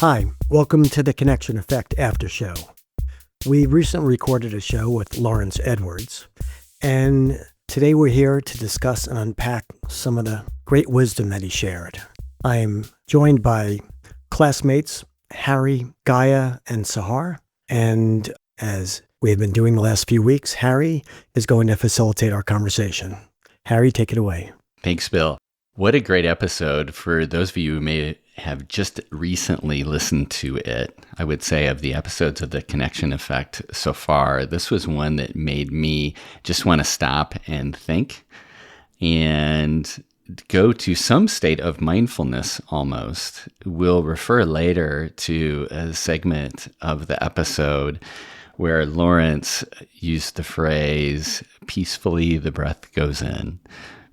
Hi, welcome to the Connection Effect Aftershow. We recently recorded a show with Laurence Edwards, and today we're here to discuss and unpack some of the great wisdom that he shared. I'm joined by classmates Harry, Gaia, and Sahar, and as we have been doing the last few weeks, Harry is going to facilitate our conversation. Harry, take it away. Thanks, Bill. What a great episode. For those of you who may have just recently listened to it, I would say of the episodes of the Connection Effect so far, this was one that made me just want to stop and think and go to some state of mindfulness almost. We'll refer later to a segment of the episode where Laurence used the phrase, peacefully the breath goes in,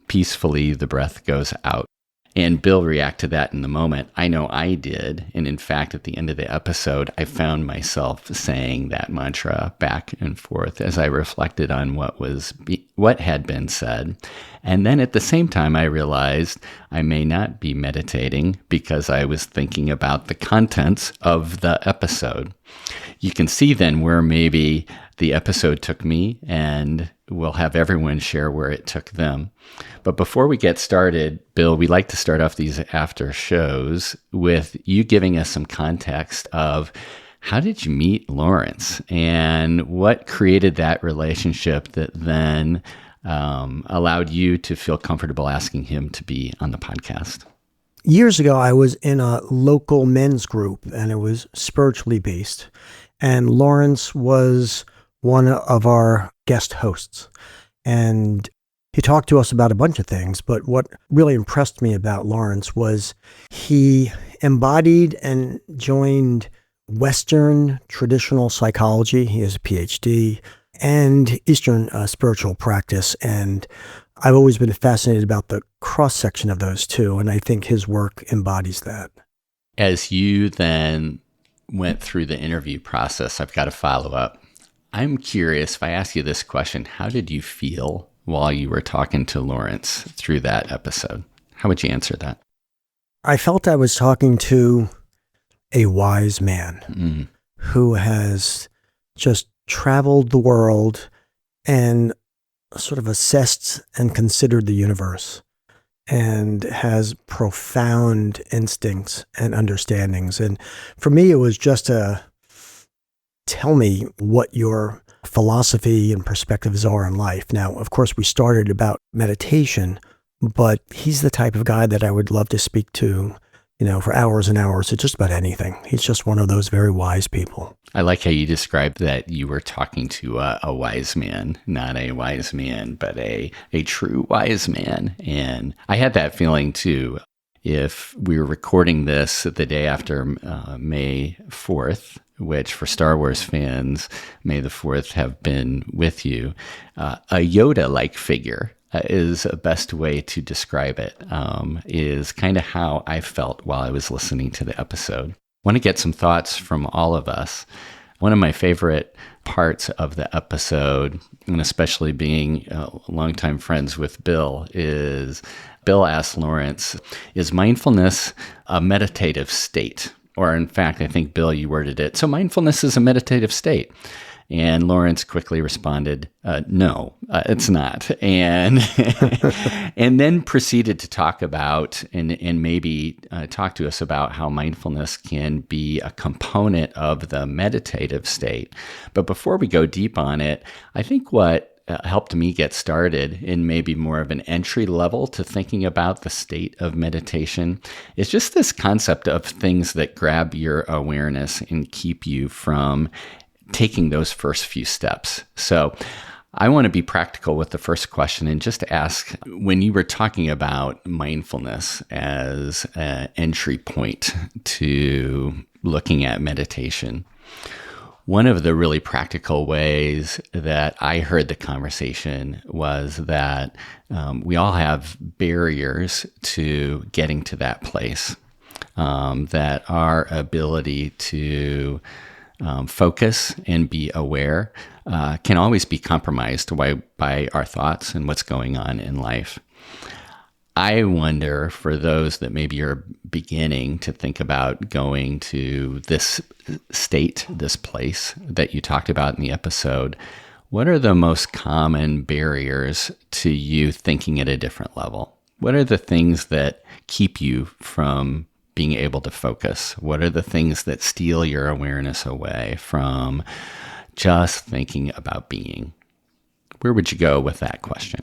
peacefully the breath goes out. And Bill reacted to that in the moment. I know I did. And in fact, at the end of the episode, I found myself saying that mantra back and forth as I reflected on what had been said. And then at the same time, I realized I may not be meditating because I was thinking about the contents of the episode. You can see then where maybe the episode took me, and we'll have everyone share where it took them. But before we get started, Bill, we like to start off these after shows with you giving us some context of how did you meet Laurence and what created that relationship that then allowed you to feel comfortable asking him to be on the podcast? Years ago, I was in a local men's group, and it was spiritually based. And Laurence was one of our guest hosts. And he talked to us about a bunch of things, but what really impressed me about Laurence was he embodied and joined Western traditional psychology. He has a PhD, and Eastern spiritual practice. And I've always been fascinated about the cross-section of those two, and I think his work embodies that. As you then went through the interview process, I've got to follow up. I'm curious, if I ask you this question, how did you feel while you were talking to Laurence through that episode? How would you answer that? I felt I was talking to a wise man who has just traveled the world and sort of assessed and considered the universe and has profound instincts and understandings. And for me, it was just tell me what your philosophy and perspectives are in life. Now, of course, we started about meditation, but he's the type of guy that I would love to speak to, for hours and hours to just about anything. He's just one of those very wise people. I like how you described that you were talking to a wise man, not a wise man, but a true wise man. And I had that feeling too. If we were recording this the day after May 4th, which for Star Wars fans, May the 4th have been with you, a Yoda-like figure is the best way to describe it, is kind of how I felt while I was listening to the episode. I want to get some thoughts from all of us. One of my favorite parts of the episode, and especially being longtime friends with Bill, is Bill asked Laurence, is mindfulness a meditative state? Or in fact, I think, Bill, you worded it, so mindfulness is a meditative state. And Laurence quickly responded, no, it's not. And and then proceeded to talk about and maybe talk to us about how mindfulness can be a component of the meditative state. But before we go deep on it, I think what helped me get started in maybe more of an entry level to thinking about the state of meditation is just this concept of things that grab your awareness and keep you from taking those first few steps. So I want to be practical with the first question and just ask, when you were talking about mindfulness as an entry point to looking at meditation, one of the really practical ways that I heard the conversation was that we all have barriers to getting to that place, that our ability to focus and be aware can always be compromised by our thoughts and what's going on in life. I wonder, for those that maybe are beginning to think about going to this state, this place that you talked about in the episode, what are the most common barriers to you thinking at a different level? What are the things that keep you from being able to focus? What are the things that steal your awareness away from just thinking about being? Where would you go with that question?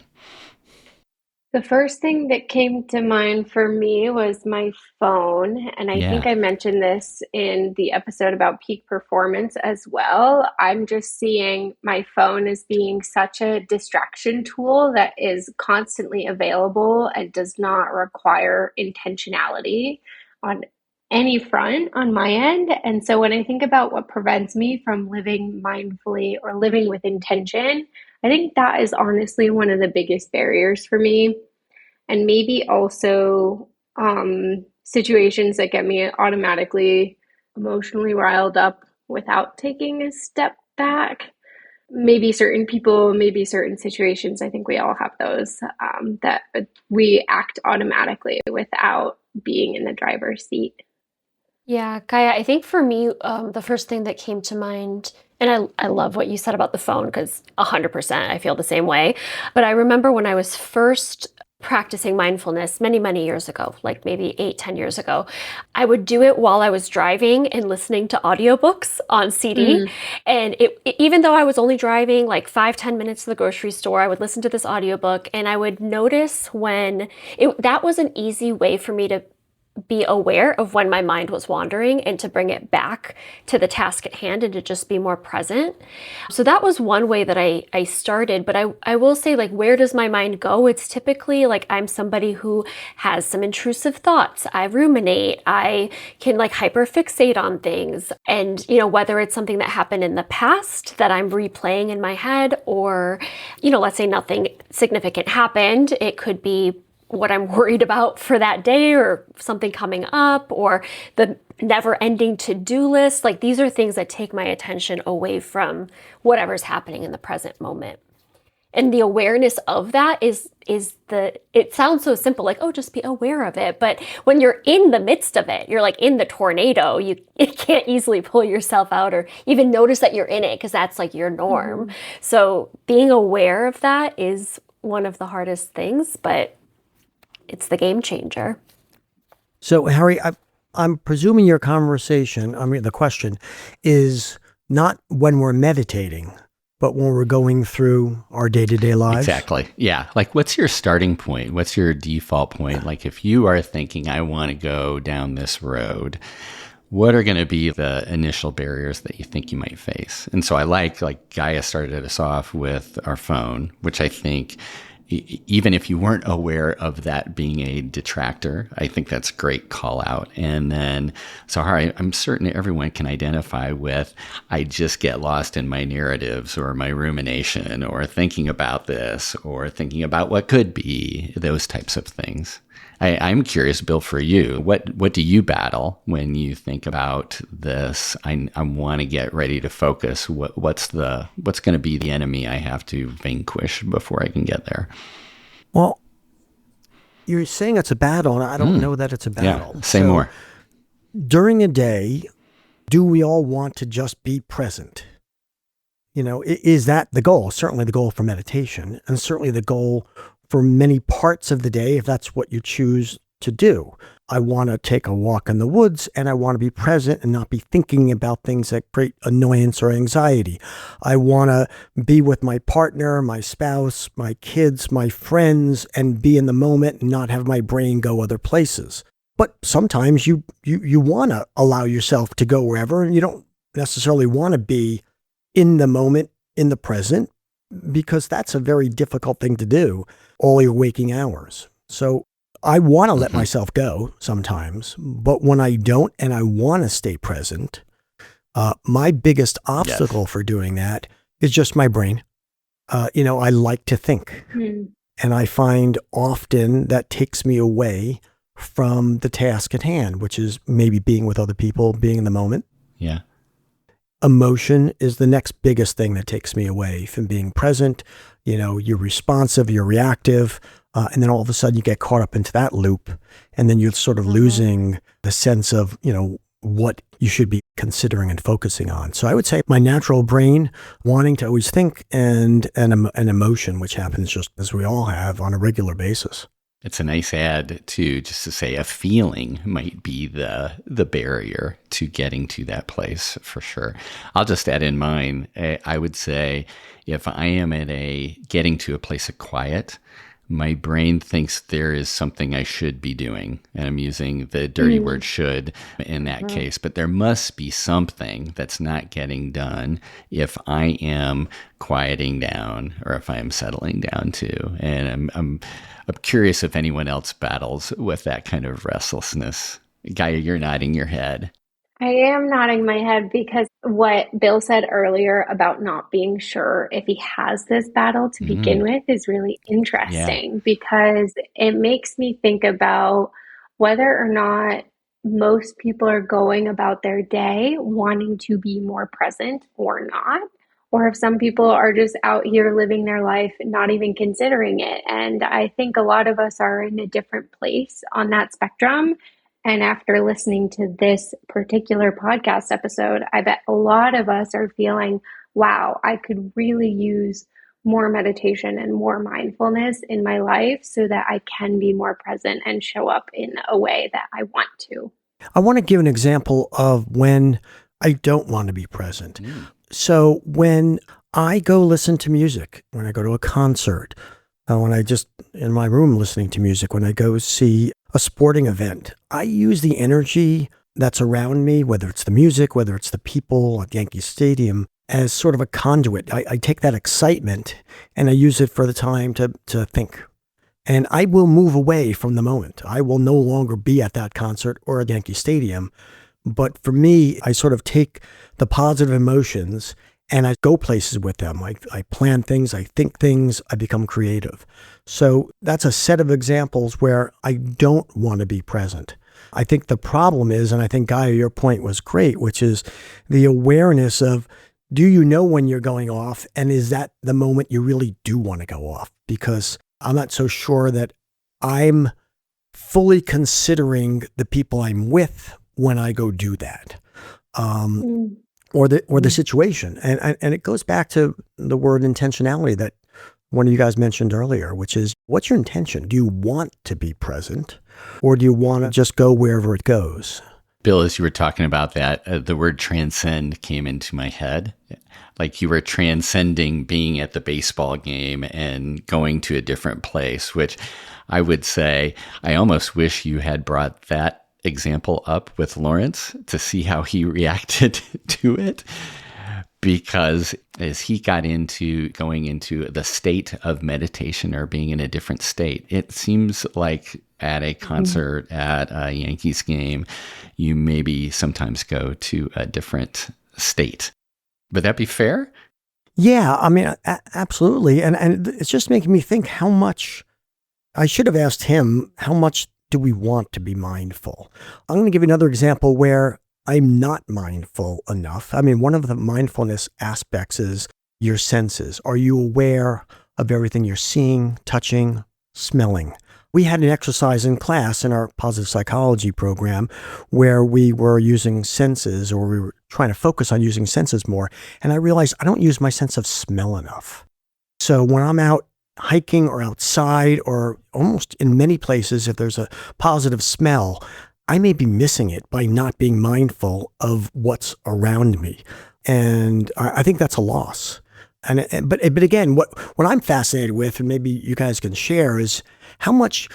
The first thing that came to mind for me was my phone. And I think Yeah. I mentioned this in the episode about peak performance as well. I'm just seeing my phone as being such a distraction tool that is constantly available and does not require intentionality on any front on my end. And so when I think about what prevents me from living mindfully or living with intention, I think that is honestly one of the biggest barriers for me. And maybe also situations that get me automatically emotionally riled up without taking a step back. Maybe certain people, maybe certain situations. I think we all have those that we act automatically without being in the driver's seat. Yeah, Kaya, I think for me, the first thing that came to mind, and I love what you said about the phone because 100% I feel the same way. But I remember when I was first practicing mindfulness many, many years ago, like maybe 8, 10 years ago, I would do it while I was driving and listening to audiobooks on CD. Mm. And even though I was only driving like 5, 10 minutes to the grocery store, I would listen to this audiobook and I would notice when that was an easy way for me to be aware of when my mind was wandering and to bring it back to the task at hand and to just be more present. So that was one way that I started. But I will say, like, where does my mind go? It's typically like I'm somebody who has some intrusive thoughts. I ruminate. I can like hyperfixate on things. And, whether it's something that happened in the past that I'm replaying in my head or, let's say nothing significant happened. It could be what I'm worried about for that day or something coming up or the never-ending to-do list. Like these are things that take my attention away from whatever's happening in the present moment. And the awareness of that it sounds so simple, like, oh, just be aware of it. But when you're in the midst of it, you're like in the tornado, you can't easily pull yourself out or even notice that you're in it because that's like your norm. Mm-hmm. So being aware of that is one of the hardest things, but it's the game changer. So, Harry, I'm presuming your conversation, the question is not when we're meditating, but when we're going through our day-to-day lives. Exactly. Yeah. Like, what's your starting point? What's your default point? Like, if you are thinking, I want to go down this road, what are going to be the initial barriers that you think you might face? And so I like Gaia started us off with our phone, which I think even if you weren't aware of that being a detractor, I think that's a great call out. And then, so I'm certain everyone can identify with, I just get lost in my narratives or my rumination or thinking about this or thinking about what could be, those types of things. I'm curious, Bill, for you, what do you battle when you think about this? I want to get ready to focus. What's going to be the enemy I have to vanquish before I can get there? Well, you're saying it's a battle, and I don't know that it's a battle. Yeah, say more. During a day, do we all want to just be present? Is that the goal? Certainly the goal for meditation, and certainly the goal for many parts of the day, if that's what you choose to do. I want to take a walk in the woods and I want to be present and not be thinking about things that create annoyance or anxiety. I want to be with my partner, my spouse, my kids, my friends, and be in the moment and not have my brain go other places. But sometimes you want to allow yourself to go wherever, and you don't necessarily want to be in the moment, in the present, because that's a very difficult thing to do all your waking hours. So I want to let myself go sometimes, but when I don't and I want to stay present, my biggest obstacle for doing that is just my brain. I like to think. And I find often that takes me away from the task at hand, which is maybe being with other people, being in the moment. Yeah. emotion is the next biggest thing that takes me away from being present. You're responsive, you're reactive, and then all of a sudden you get caught up into that loop, and then you're sort of losing the sense of, what you should be considering and focusing on. So I would say my natural brain wanting to always think, and an emotion, which happens just as we all have on a regular basis. It's a nice add to just to say a feeling might be the barrier to getting to that place for sure. I'll just add in mine. I would say if I am getting to a place of quiet, my brain thinks there is something I should be doing. And I'm using the dirty word should in that case, but there must be something that's not getting done if I am quieting down or if I am settling down too. And I'm curious if anyone else battles with that kind of restlessness. Gaia, you're nodding your head. I am nodding my head because what Bill said earlier about not being sure if he has this battle to begin with is really interesting because it makes me think about whether or not most people are going about their day wanting to be more present or not, or if some people are just out here living their life not even considering it. And I think a lot of us are in a different place on that spectrum. And after listening to this particular podcast episode, I bet a lot of us are feeling, wow, I could really use more meditation and more mindfulness in my life so that I can be more present and show up in a way that I want to. I want to give an example of when I don't want to be present. So when I go listen to music, when I go to a concert, when I just in my room listening to music, when I go see a sporting event, I use the energy that's around me, whether it's the music, whether it's the people at Yankee Stadium, as sort of a conduit. I take that excitement and I use it for the time to think. And I will move away from the moment. I will no longer be at that concert or at Yankee Stadium. But for me, I sort of take the positive emotions and I go places with them. I plan things, I think things, I become creative. So that's a set of examples where I don't want to be present. I think the problem is, and I think Gaia, your point was great, which is the awareness of, do you know when you're going off? And is that the moment you really do want to go off? Because I'm not so sure that I'm fully considering the people I'm with when I go do that. Or the situation. And it goes back to the word intentionality that one of you guys mentioned earlier, which is, what's your intention? Do you want to be present, or do you want to just go wherever it goes? Bill, as you were talking about that, the word transcend came into my head. Like you were transcending being at the baseball game and going to a different place, which I would say, I almost wish you had brought that example up with Laurence to see how he reacted to it, because as he got into going into the state of meditation or being in a different state, it seems like at a concert, at a Yankees game, you maybe sometimes go to a different state. Would that be fair? Yeah, I mean, absolutely. And it's just making me think how much, I should have asked him, how much do we want to be mindful? I'm going to give you another example where I'm not mindful enough. I mean, one of the mindfulness aspects is your senses. Are you aware of everything you're seeing, touching, smelling? We had an exercise in class in our positive psychology program where we were using senses, or we were trying to focus on using senses more. And I realized I don't use my sense of smell enough. So when I'm out hiking or outside, or almost in many places, if there's a positive smell, I may be missing it by not being mindful of what's around me. And I think that's a loss. But again, what I'm fascinated with, and maybe you guys can share, is how much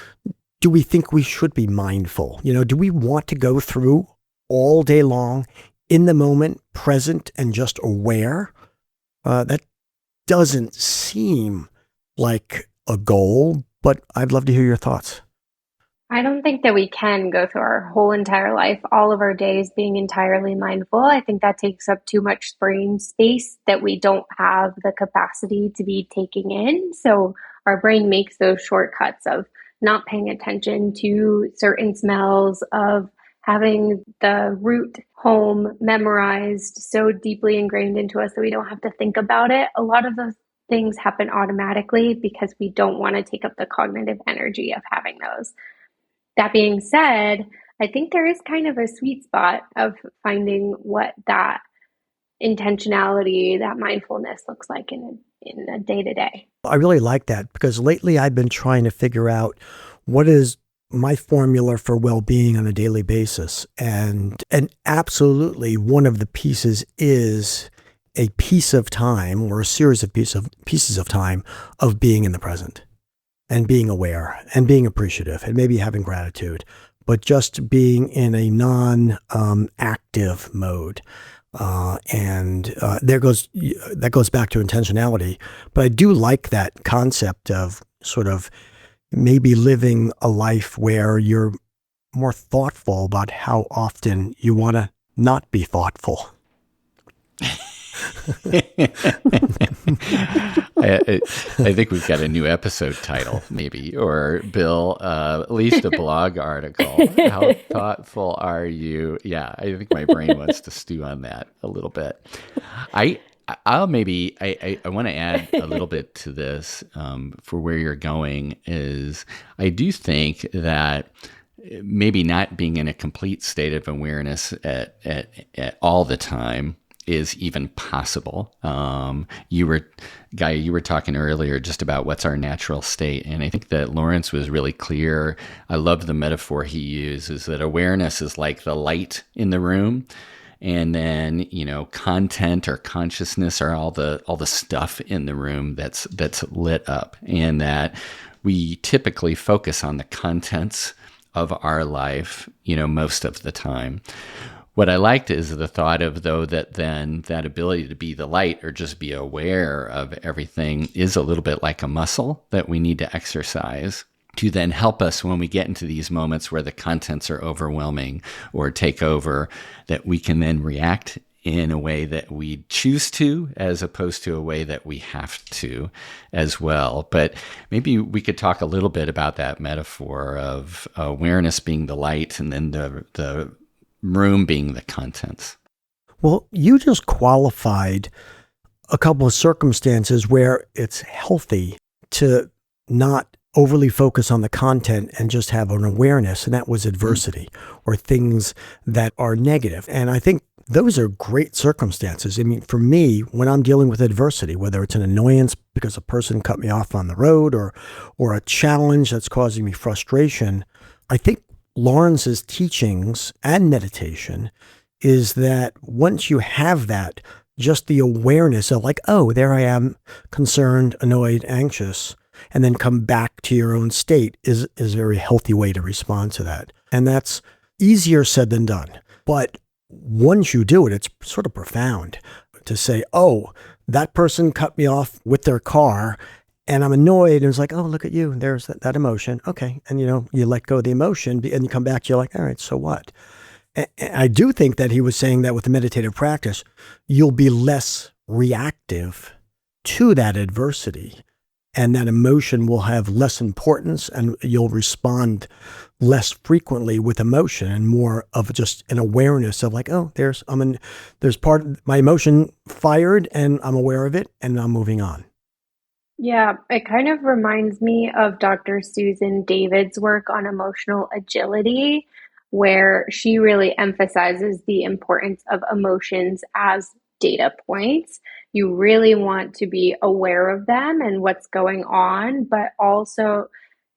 do we think we should be mindful? Do we want to go through all day long in the moment, present and just aware? That doesn't seem like a goal, but I'd love to hear your thoughts. I don't think that we can go through our whole entire life, all of our days being entirely mindful. I think that takes up too much brain space that we don't have the capacity to be taking in. So our brain makes those shortcuts of not paying attention to certain smells, of having the root home memorized so deeply ingrained into us that we don't have to think about it. A lot of those things happen automatically because we don't want to take up the cognitive energy of having those. That being said, I think there is kind of a sweet spot of finding what that intentionality, that mindfulness looks like in a day-to-day. I really like that because lately I've been trying to figure out what is my formula for well-being on a daily basis. And absolutely one of the pieces is a piece of time or a series of pieces of time of being in the present and being aware and being appreciative and maybe having gratitude, but just being in a non-active mode. That goes back to intentionality. But I do like that concept of sort of maybe living a life where you're more thoughtful about how often you want to not be thoughtful. I think we've got a new episode title, maybe, or Bill, at least a blog article. How thoughtful are you? Yeah, I think my brain wants to stew on that a little bit. I want to add a little bit to this for where you're going. Is I do think that maybe not being in a complete state of awareness at all the time is even possible. You were talking earlier just about what's our natural state. And I think that Laurence was really clear. I love the metaphor he uses that awareness is like the light in the room. And then, content or consciousness are all the stuff in the room that's lit up, and that we typically focus on the contents of our life, most of the time. What I liked is the thought of, though, that then that ability to be the light or just be aware of everything is a little bit like a muscle that we need to exercise to then help us when we get into these moments where the contents are overwhelming or take over, that we can then react in a way that we choose to, as opposed to a way that we have to as well. But maybe we could talk a little bit about that metaphor of awareness being the light and then the room being the contents. Well, you just qualified a couple of circumstances where it's healthy to not overly focus on the content and just have an awareness, and that was adversity or things that are negative. And I think those are great circumstances. I mean, for me, when I'm dealing with adversity, whether it's an annoyance because a person cut me off on the road or a challenge that's causing me frustration, I think Laurence's teachings and meditation is that once you have that, just the awareness of like, oh, there I am, concerned, annoyed, anxious, and then come back to your own state is a very healthy way to respond to that. And that's easier said than done. But once you do it, it's sort of profound to say, oh, that person cut me off with their car and I'm annoyed. And it's like, oh, look at you. There's that emotion. Okay. And, you let go of the emotion and you come back, you're like, all right, so what? And I do think that he was saying that with the meditative practice, you'll be less reactive to that adversity. And that emotion will have less importance and you'll respond less frequently with emotion and more of just an awareness of like, oh, there's part of my emotion fired and I'm aware of it and I'm moving on. Yeah, it kind of reminds me of Dr. Susan David's work on emotional agility, where she really emphasizes the importance of emotions as data points. You really want to be aware of them and what's going on, but also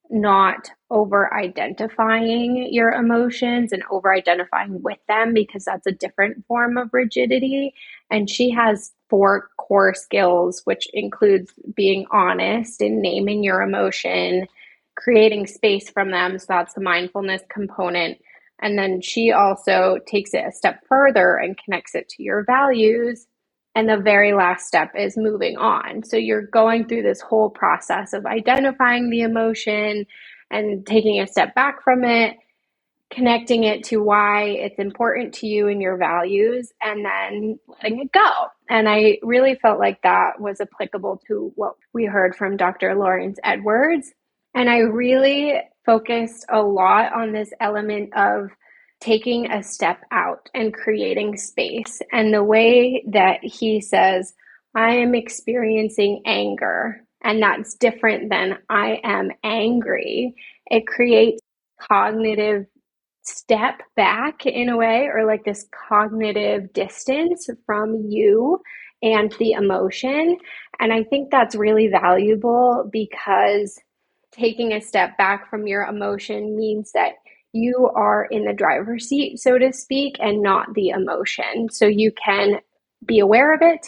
not over identifying your emotions and over identifying with them, because that's a different form of rigidity. And she has 4 core skills, which includes being honest and naming your emotion, creating space from them. So that's the mindfulness component. And then she also takes it a step further and connects it to your values. And the very last step is moving on. So you're going through this whole process of identifying the emotion and taking a step back from it, connecting it to why it's important to you and your values, and then letting it go. And I really felt like that was applicable to what we heard from Dr. Laurence Edwards. And I really focused a lot on this element of taking a step out and creating space. And the way that he says, I am experiencing anger, and that's different than I am angry, it creates cognitive step back in a way, or like this cognitive distance from you and the emotion. And I think that's really valuable, because taking a step back from your emotion means that you are in the driver's seat, so to speak, and not the emotion. So you can be aware of it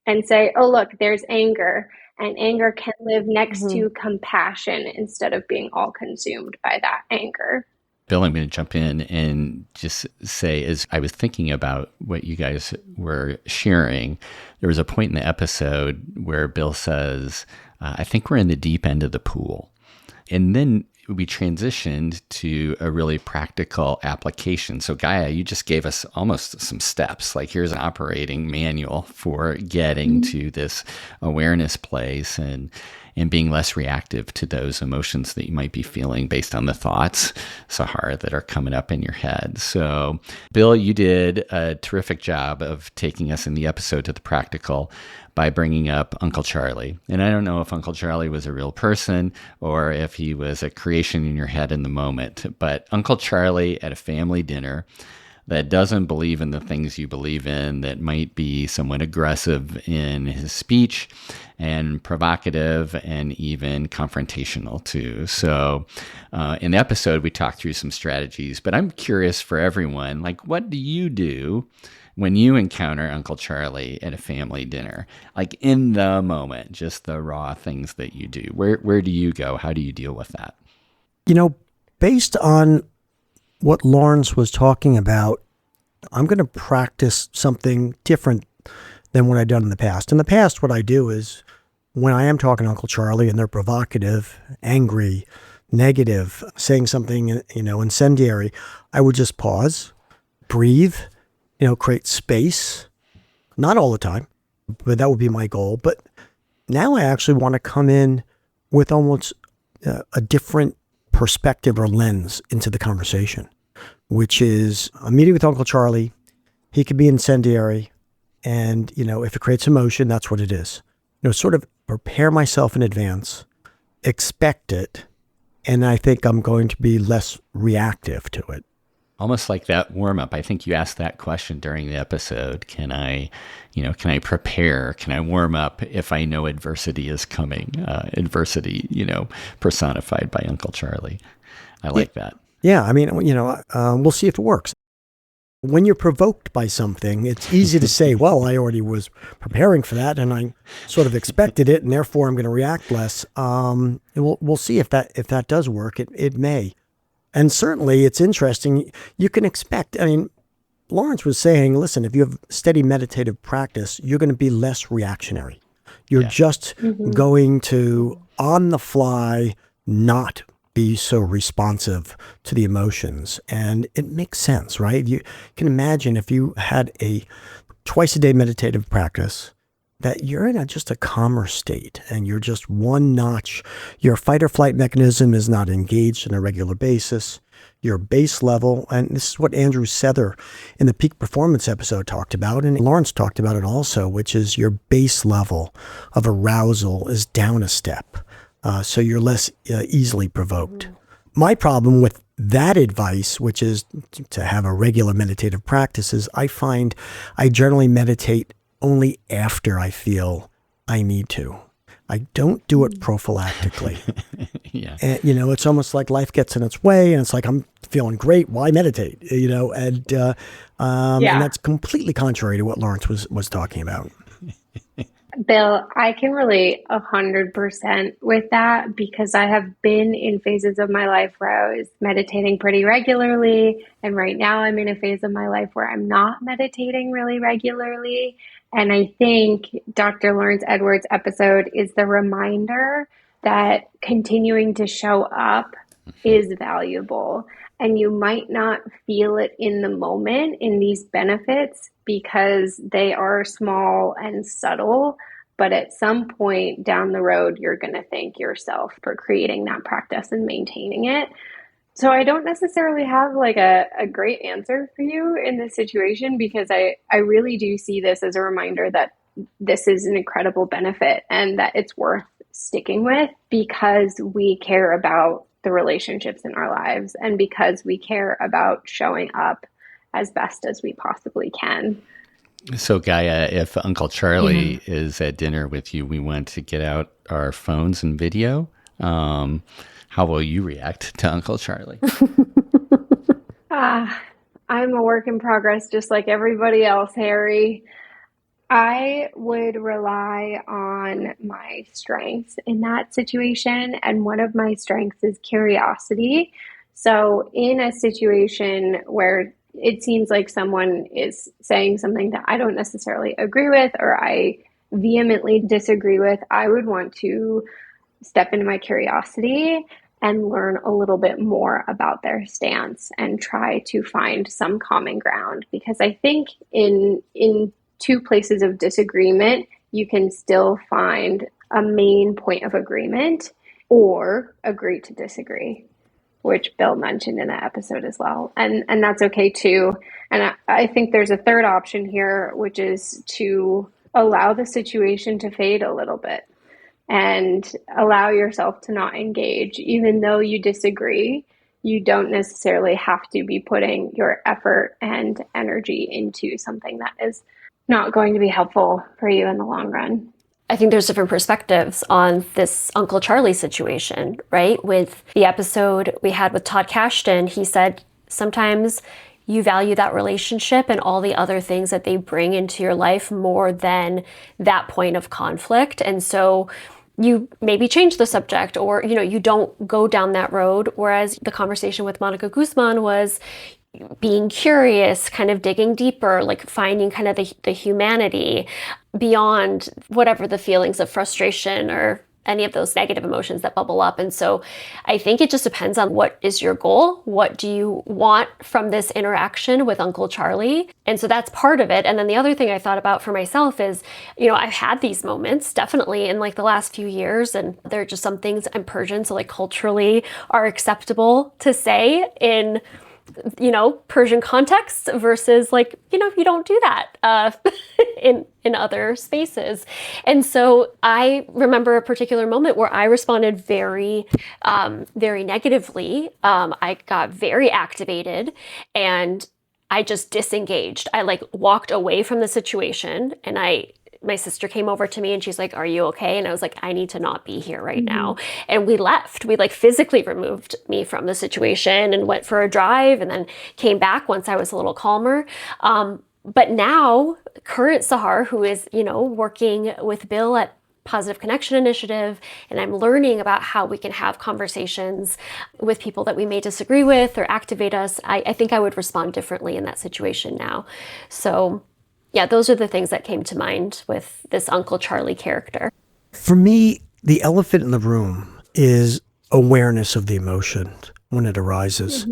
and say, oh, look, there's anger. And anger can live next to compassion instead of being all consumed by that anger. Bill, I'm going to jump in and just say, as I was thinking about what you guys were sharing, there was a point in the episode where Bill says, I think we're in the deep end of the pool. And then we transitioned to a really practical application. So Gaia, you just gave us almost some steps. Like, here's an operating manual for getting to this awareness place and being less reactive to those emotions that you might be feeling based on the thoughts, Sahara, that are coming up in your head. So Bill, you did a terrific job of taking us in the episode to the practical by bringing up Uncle Charlie. And I don't know if Uncle Charlie was a real person or if he was a creation in your head in the moment, but Uncle Charlie at a family dinner that doesn't believe in the things you believe in, that might be somewhat aggressive in his speech and provocative and even confrontational too. So in the episode, we talked through some strategies, but I'm curious for everyone, like, what do you do when you encounter Uncle Charlie at a family dinner? Like, in the moment, just the raw things that you do. Where do you go? How do you deal with that? You know, based on what Laurence was talking about, I'm going to practice something different than what I've done in the past. In the past, what I do is, when I am talking to Uncle Charlie and they're provocative, angry, negative, saying something, incendiary, I would just pause, breathe, create space. Not all the time, but that would be my goal. But now I actually want to come in with almost a different perspective or lens into the conversation, which is, I'm meeting with Uncle Charlie. He could be incendiary. And, if it creates emotion, that's what it is. Sort of prepare myself in advance, expect it, and I think I'm going to be less reactive to it. Almost like that warm up. I think you asked that question during the episode. Can I prepare? Can I warm up if I know adversity is coming? Adversity, personified by Uncle Charlie. I like that. Yeah. I mean, we'll see if it works. When you're provoked by something, it's easy to say, well, I already was preparing for that and I sort of expected it, and therefore I'm going to react less. We'll see if that does work. It may. And certainly it's interesting. You can expect, Laurence was saying, listen, if you have steady meditative practice, you're going to be less reactionary. You're just going to, on the fly, not be so responsive to the emotions. And it makes sense, right? You can imagine if you had a twice a day meditative practice, that you're in just a calmer state and you're just one notch. Your fight or flight mechanism is not engaged on a regular basis. Your base level, and this is what Andrew Sether in the Peak Performance episode talked about, and Laurence talked about it also, which is your base level of arousal is down a step. So you're less easily provoked. My problem with that advice, which is to have a regular meditative practice, is I find I generally meditate only after I feel I need to. I don't do it prophylactically. Yeah. And, it's almost like life gets in its way and it's like, I'm feeling great. Why meditate? And that's completely contrary to what Laurence was talking about. Bill, I can relate 100% with that, because I have been in phases of my life where I was meditating pretty regularly. And right now I'm in a phase of my life where I'm not meditating really regularly. And I think Dr. Laurence Edwards' episode is the reminder that continuing to show up is valuable. And you might not feel it in the moment in these benefits because they are small and subtle. But at some point down the road, you're going to thank yourself for creating that practice and maintaining it. So I don't necessarily have like a great answer for you in this situation because I really do see this as a reminder that this is an incredible benefit and that it's worth sticking with because we care about the relationships in our lives and because we care about showing up as best as we possibly can. So, Gaia, if Uncle Charlie is at dinner with you, we want to get out our phones and video. How will you react to Uncle Charlie? I'm a work in progress, just like everybody else, Harry. I would rely on my strengths in that situation. And one of my strengths is curiosity. So, in a situation where it seems like someone is saying something that I don't necessarily agree with or I vehemently disagree with, I would want to step into my curiosity and learn a little bit more about their stance and try to find some common ground because I think in two places of disagreement you can still find a main point of agreement or agree to disagree, which Bill mentioned in that episode as well. And that's okay too. And I think there's a third option here, which is to allow the situation to fade a little bit and allow yourself to not engage. Even though you disagree, you don't necessarily have to be putting your effort and energy into something that is not going to be helpful for you in the long run. I think there's different perspectives on this Uncle Charlie situation, right? With the episode we had with Todd Kashdan, he said sometimes you value that relationship and all the other things that they bring into your life more than that point of conflict. And so you maybe change the subject or, you don't go down that road. Whereas the conversation with Monica Guzman was being curious, kind of digging deeper, like finding kind of the humanity beyond whatever the feelings of frustration or any of those negative emotions that bubble up. And so I think it just depends on what is your goal? What do you want from this interaction with Uncle Charlie? And so that's part of it. And then the other thing I thought about for myself is, I've had these moments definitely in like the last few years, and there are just some things I'm Persian, so like culturally are acceptable to say in Persian contexts versus like, you don't do that in other spaces. And so I remember a particular moment where I responded very, very negatively. I got very activated and I just disengaged. I like walked away from the situation and my sister came over to me and she's like, "Are you okay?" And I was like, "I need to not be here right now." And we left. We like physically removed me from the situation and went for a drive and then came back once I was a little calmer. But now, current Sahar, who is, working with Bill at Positive Connection Initiative, and I'm learning about how we can have conversations with people that we may disagree with or activate us, I think I would respond differently in that situation now. So yeah, those are the things that came to mind with this Uncle Charlie character. For me, the elephant in the room is awareness of the emotion when it arises,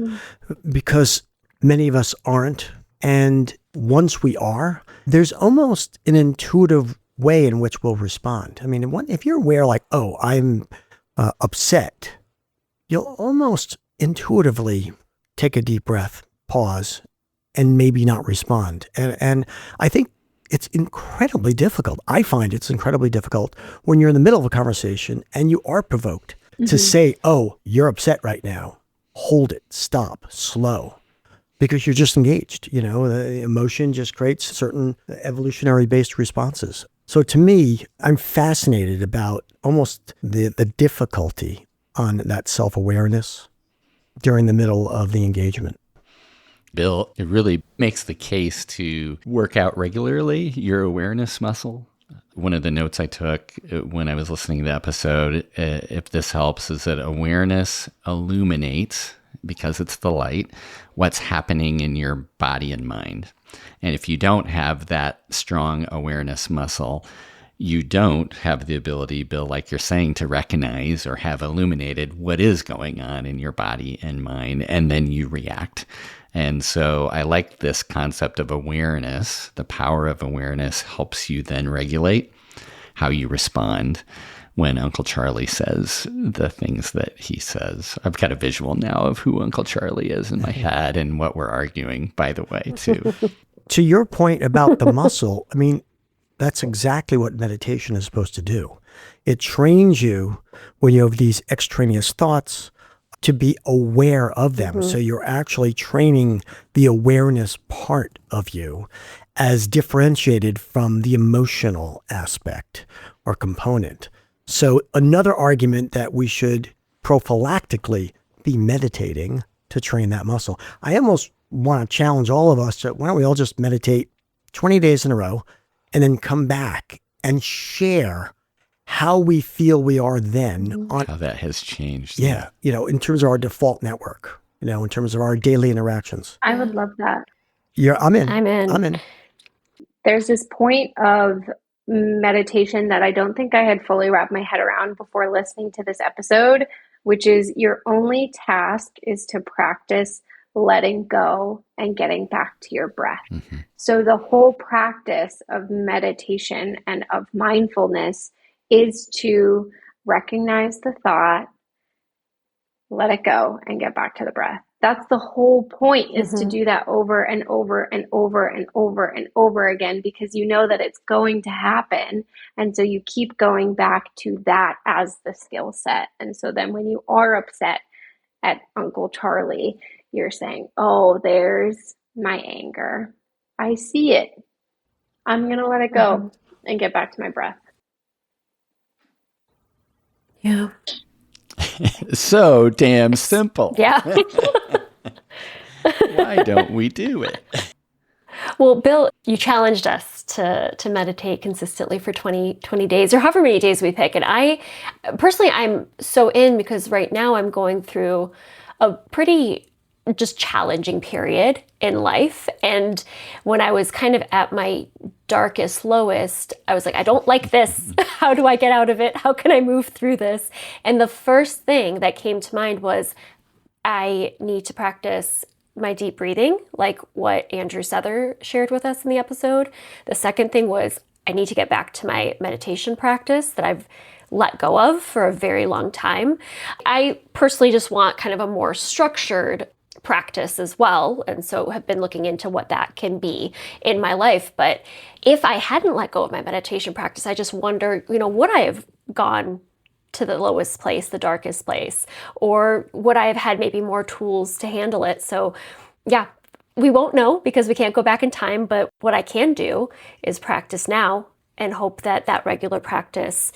because many of us aren't. And once we are, there's almost an intuitive way in which we'll respond. I mean, if you're aware, like, oh, I'm upset, you'll almost intuitively take a deep breath, pause, and maybe not respond. And I think it's incredibly difficult. I find it's incredibly difficult when you're in the middle of a conversation and you are provoked to say, oh, you're upset right now. Hold it, stop, slow. Because you're just engaged. The emotion just creates certain evolutionary based responses. So to me, I'm fascinated about almost the difficulty on that self-awareness during the middle of the engagement. Bill, it really makes the case to work out regularly your awareness muscle. One of the notes I took when I was listening to the episode, if this helps, is that awareness illuminates, because it's the light, what's happening in your body and mind. And if you don't have that strong awareness muscle, you don't have the ability, Bill, like you're saying, to recognize or have illuminated what is going on in your body and mind, and then you react. And so I like this concept of awareness. The power of awareness helps you then regulate how you respond when Uncle Charlie says the things that he says. I've got a visual now of who Uncle Charlie is in my head and what we're arguing, by the way, too. To your point about the muscle, I mean, that's exactly what meditation is supposed to do. It trains you when you have these extraneous thoughts to be aware of them. So you're actually training the awareness part of you as differentiated from the emotional aspect or component. So another argument that we should prophylactically be meditating to train that muscle. I almost want to challenge all of us to, why don't we all just meditate 20 days in a row and then come back and share how we feel we are then on How that has changed. yeah, in terms of our default network, in terms of our daily interactions. I would love that. I'm in. I'm in. There's this point of meditation that I don't think I had fully wrapped my head around before listening to this episode, which is your only task is to practice letting go and getting back to your breath. So the whole practice of meditation and of mindfulness is to recognize the thought, let it go, and get back to the breath. That's the whole point, is to do that over and over and over and over and over again, because you know that it's going to happen. And so you keep going back to that as the skill set. And so then when you are upset at Uncle Charlie, you're saying, oh, there's my anger. I see it. I'm going to let it go and get back to my breath. Yeah. So damn simple. Yeah. Why don't we do it? Well, Bill, you challenged us to meditate consistently for 20 days or however many days we pick. And I personally, I'm so in, because right now I'm going through a pretty just challenging period in life. And when I was kind of at my darkest, lowest, I was like, I don't like this. How do I get out of it? How can I move through this? And the first thing that came to mind was, I need to practice my deep breathing, like what Andrew Souther shared with us in the episode. The second thing was, I need to get back to my meditation practice that I've let go of for a very long time. I personally just want kind of a more structured practice as well, and so have been looking into what that can be in my life. But if I hadn't let go of my meditation practice, I just wonder, would I have gone to the lowest place, the darkest place, or would I have had maybe more tools to handle it? So yeah, we won't know because we can't go back in time, but what I can do is practice now and hope that that regular practice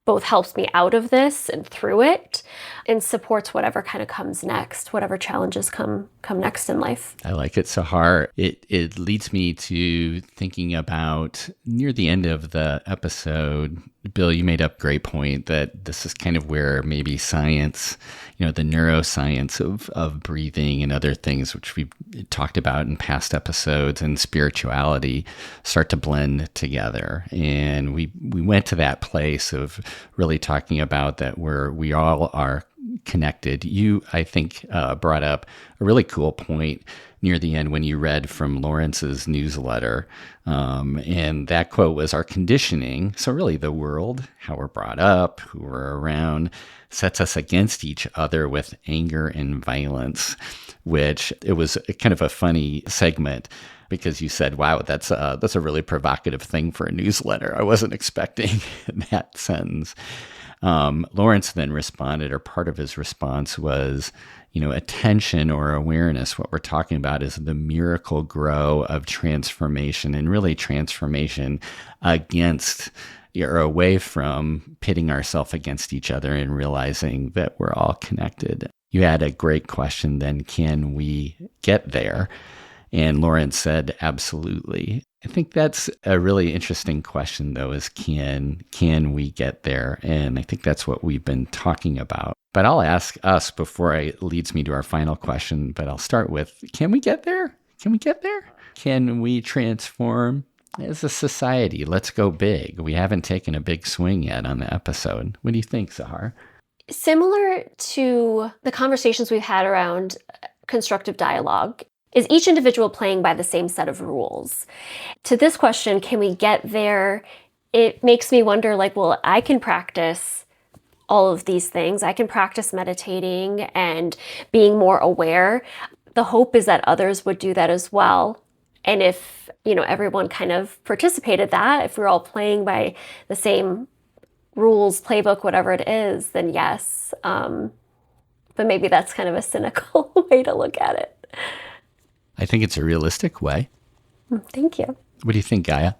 both helps me out of this and through it, and supports whatever kind of comes next, whatever challenges come next in life. I like it, Sahar. It leads me to thinking about, near the end of the episode, Bill, you made up a great point that this is kind of where maybe science, the neuroscience of breathing and other things, which we've talked about in past episodes, and spirituality start to blend together. And we went to that place of really talking about that we all are connected. You, I think, brought up a really cool point near the end when you read from Laurence's newsletter. And that quote was, our conditioning, so really the world, how we're brought up, who we're around, sets us against each other with anger and violence, which it was kind of a funny segment, because you said, wow, that's a really provocative thing for a newsletter. I wasn't expecting that sentence. Laurence then responded, or part of his response was, attention or awareness. What we're talking about is the miracle grow of transformation, and really transformation against or away from pitting ourselves against each other and realizing that we're all connected. You had a great question then, can we get there? And Laurence said, absolutely. I think that's a really interesting question, though, is can we get there? And I think that's what we've been talking about. But I'll ask us before it leads me to our final question, but I'll start with, can we get there? Can we get there? Can we transform as a society? Let's go big. We haven't taken a big swing yet on the episode. What do you think, Sahar? Similar to the conversations we've had around constructive dialogue, is each individual playing by the same set of rules? To this question, can we get there it makes me wonder, like, well, I can practice all of these things. I can practice meditating and being more aware. The hope is that others would do that as well. And if, everyone kind of participated that, if we're all playing by the same rules, playbook, whatever it is, then yes. But maybe that's kind of a cynical way to look at it. I think it's a realistic way. Thank you. What do you think, Gaia?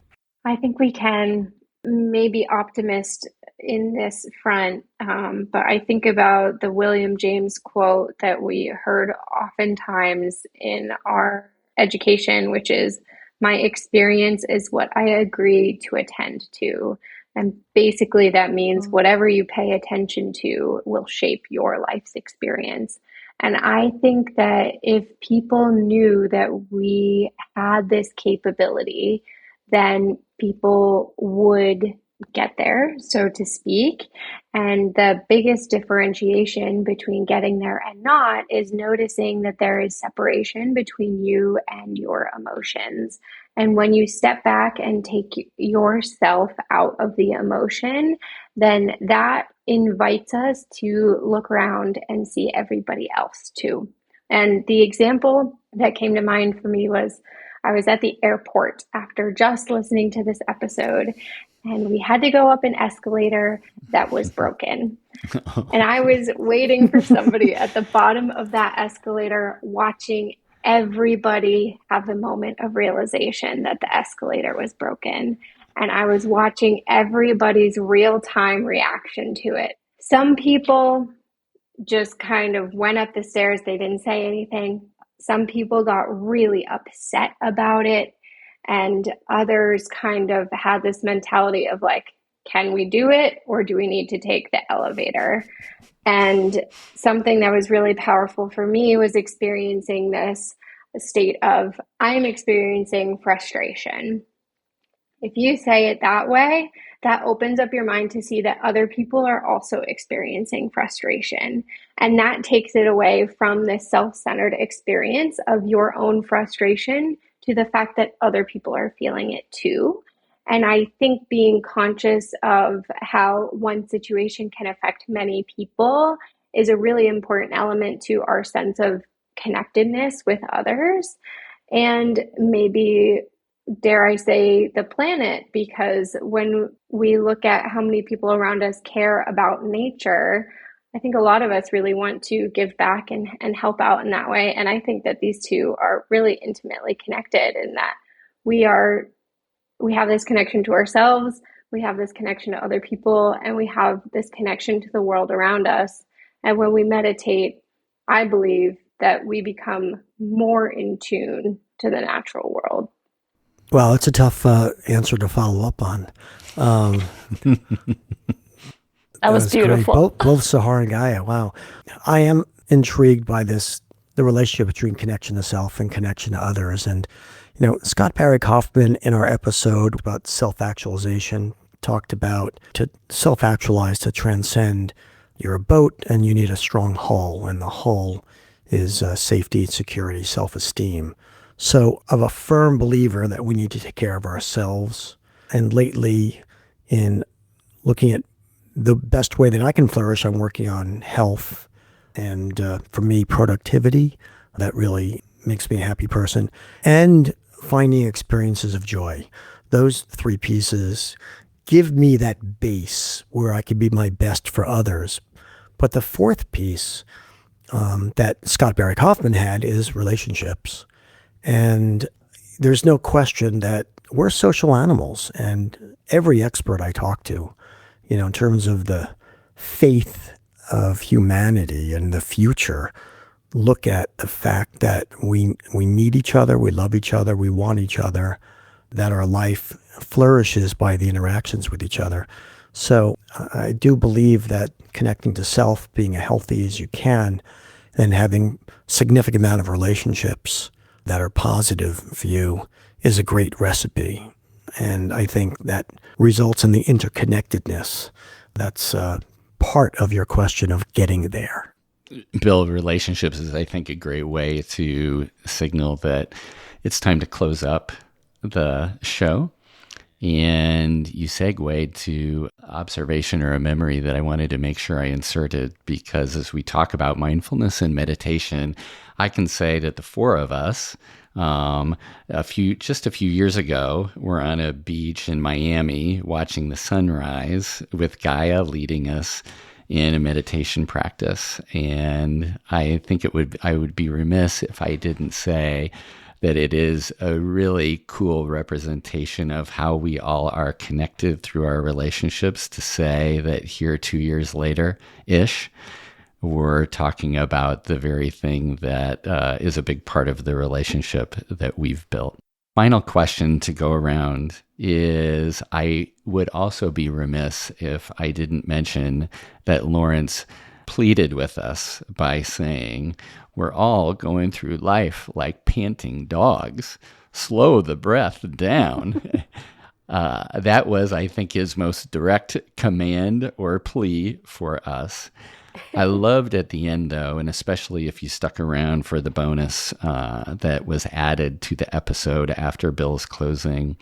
I think we can maybe optimist in this front, but I think about the William James quote that we heard oftentimes in our education, which is, "My experience is what I agree to attend to." And basically that means whatever you pay attention to will shape your life's experience. And I think that if people knew that we had this capability, then people would get there, so to speak. And the biggest differentiation between getting there and not is noticing that there is separation between you and your emotions. And when you step back and take yourself out of the emotion, then that invites us to look around and see everybody else too. And the example that came to mind for me was, I was at the airport after just listening to this episode, and we had to go up an escalator that was broken. And I was waiting for somebody at the bottom of that escalator, watching everybody have the moment of realization that the escalator was broken. And I was watching everybody's real-time reaction to it. Some people just kind of went up the stairs. They didn't say anything. Some people got really upset about it, and others kind of had this mentality of like, can we do it, or do we need to take the elevator? And something that was really powerful for me was experiencing this state of, I'm experiencing frustration. If you say it that way, that opens up your mind to see that other people are also experiencing frustration. And that takes it away from this self-centered experience of your own frustration to the fact that other people are feeling it too. And I think being conscious of how one situation can affect many people is a really important element to our sense of connectedness with others. And maybe, dare I say, the planet, because when we look at how many people around us care about nature, I think a lot of us really want to give back and help out in that way. And I think that these two are really intimately connected in that we have this connection to ourselves, we have this connection to other people, and we have this connection to the world around us. And when we meditate, I believe that we become more in tune to the natural world. Well, it's a tough answer to follow up on. That was beautiful. Both Sahar and Gaia. Wow. I am intrigued by the relationship between connection to self and connection to others. And, Scott Barry Kaufman, in our episode about self-actualization, talked about to self-actualize, to transcend. You're a boat and you need a strong hull, and the hull is safety, security, self-esteem. So I'm a firm believer that we need to take care of ourselves. And lately, in looking at the best way that I can flourish, I'm working on health and, for me, productivity. That really makes me a happy person. And finding experiences of joy. Those three pieces give me that base where I can be my best for others. But the fourth piece that Scott Barry Kaufman had is relationships. And there's no question that we're social animals. And every expert I talk to, in terms of the faith of humanity and the future, look at the fact that we need each other, we love each other, we want each other, that our life flourishes by the interactions with each other. So I do believe that connecting to self, being as healthy as you can, and having significant amount of relationships that are positive for you is a great recipe. And I think that results in the interconnectedness. That's part of your question of getting there. Build relationships is, I think, a great way to signal that it's time to close up the show. And you segued to observation or a memory that I wanted to make sure I inserted, because as we talk about mindfulness and meditation, I can say that the four of us, a few years ago, we're on a beach in Miami watching the sunrise with Gaia leading us in a meditation practice. And I think I would be remiss if I didn't say that it is a really cool representation of how we all are connected through our relationships to say that here 2 years later-ish, we're talking about the very thing that is a big part of the relationship that we've built. Final question to go around is, I would also be remiss if I didn't mention that Laurence pleaded with us by saying, we're all going through life like panting dogs. Slow the breath down. That was, I think, his most direct command or plea for us. I loved at the end, though, and especially if you stuck around for the bonus that was added to the episode after Bill's closing,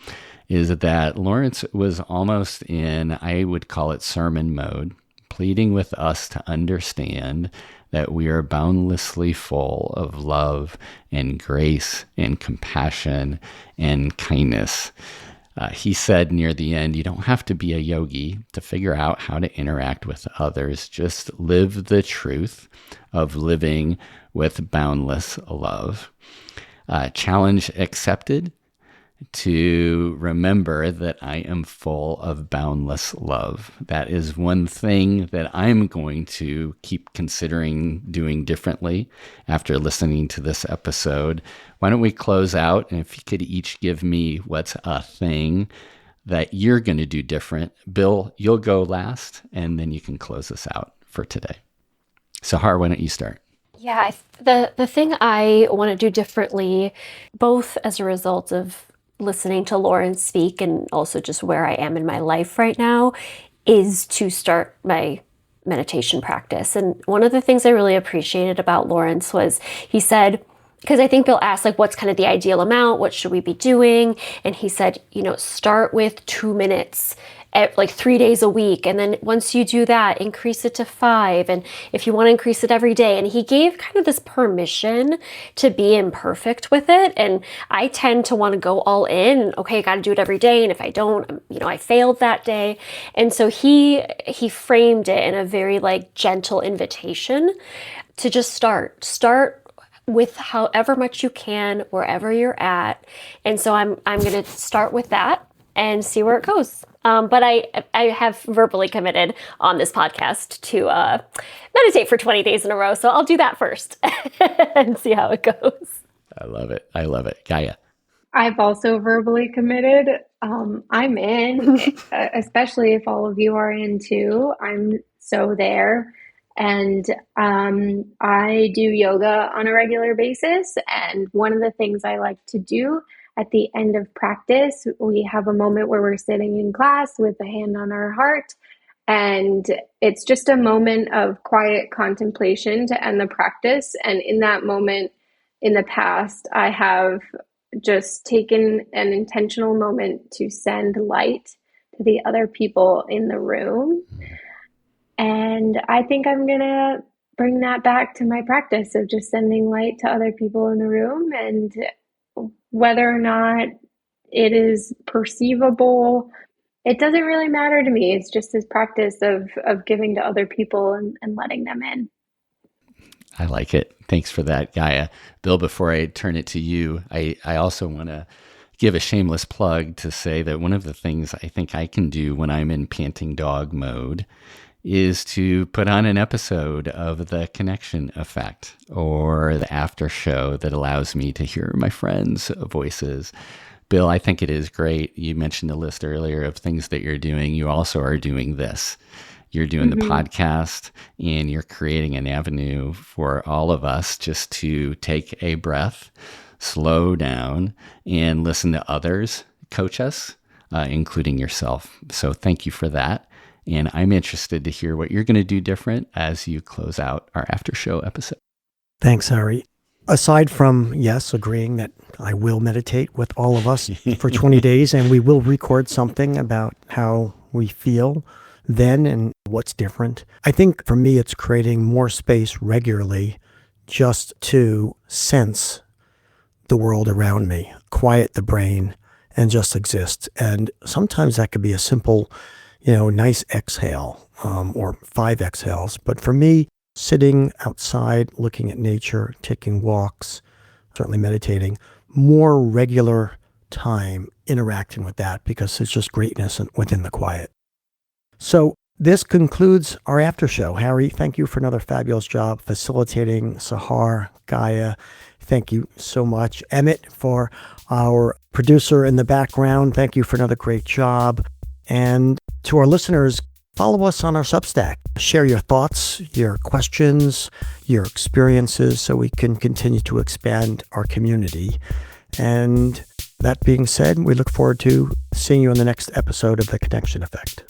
is that Laurence was almost in, I would call it sermon mode, pleading with us to understand that we are boundlessly full of love and grace and compassion and kindness. He said near the end, you don't have to be a yogi to figure out how to interact with others. Just live the truth of living with boundless love. Challenge accepted to remember that I am full of boundless love. That is one thing that I'm going to keep considering doing differently after listening to this episode. Why don't we close out? And if you could each give me what's a thing that you're going to do different. Bill, you'll go last, and then you can close us out for today. Sahar, why don't you start? Yeah, the thing I want to do differently, both as a result of listening to Laurence speak and also just where I am in my life right now, is to start my meditation practice. And one of the things I really appreciated about Laurence was he said, because I think Bill asked, like, what's kind of the ideal amount? What should we be doing? And he said, start with 2 minutes, like 3 days a week. And then once you do that, increase it to 5. And if you want to increase it every day. And he gave kind of this permission to be imperfect with it. And I tend to want to go all in. Okay, I got to do it every day. And if I don't, I failed that day. And so he framed it in a very like gentle invitation to just start with however much you can, wherever you're at. And so I'm going to start with that and see where it goes. But I have verbally committed on this podcast to meditate for 20 days in a row. So I'll do that first and see how it goes. I love it. Gaia. I've also verbally committed. I'm in, especially if all of you are in too. I'm so there. And I do yoga on a regular basis. And one of the things I like to do at the end of practice, we have a moment where we're sitting in class with a hand on our heart. And it's just a moment of quiet contemplation to end the practice. And in that moment, in the past, I have just taken an intentional moment to send light to the other people in the room. And I think I'm going to bring that back to my practice of just sending light to other people in the room. And whether or not it is perceivable, it doesn't really matter to me. It's just this practice of giving to other people and letting them in. I like it. Thanks for that, Gaia. Bill, before I turn it to you, I also want to give a shameless plug to say that one of the things I think I can do when I'm in panting dog mode is to put on an episode of The Connection Effect or the Aftershow that allows me to hear my friends' voices. Bill, I think it is great. You mentioned a list earlier of things that you're doing. You also are doing this. You're doing the podcast, and you're creating an avenue for all of us just to take a breath, slow down, and listen to others coach us, including yourself. So thank you for that. And I'm interested to hear what you're going to do different as you close out our after show episode. Thanks, Ari. aside from, yes, agreeing that I will meditate with all of us for 20 days and we will record something about how we feel then and what's different. I think for me, it's creating more space regularly just to sense the world around me, quiet the brain, and just exist. And sometimes that could be a simple, nice exhale or 5 exhales. But for me, sitting outside, looking at nature, taking walks, certainly meditating, more regular time interacting with that because it's just greatness within the quiet. So this concludes our after show. Harry, thank you for another fabulous job facilitating. Sahar, Gaia, thank you so much. Emmett, for our producer in the background, thank you for another great job. And to our listeners, follow us on our Substack. Share your thoughts, your questions, your experiences so we can continue to expand our community. And that being said, we look forward to seeing you in the next episode of The Connection Effect.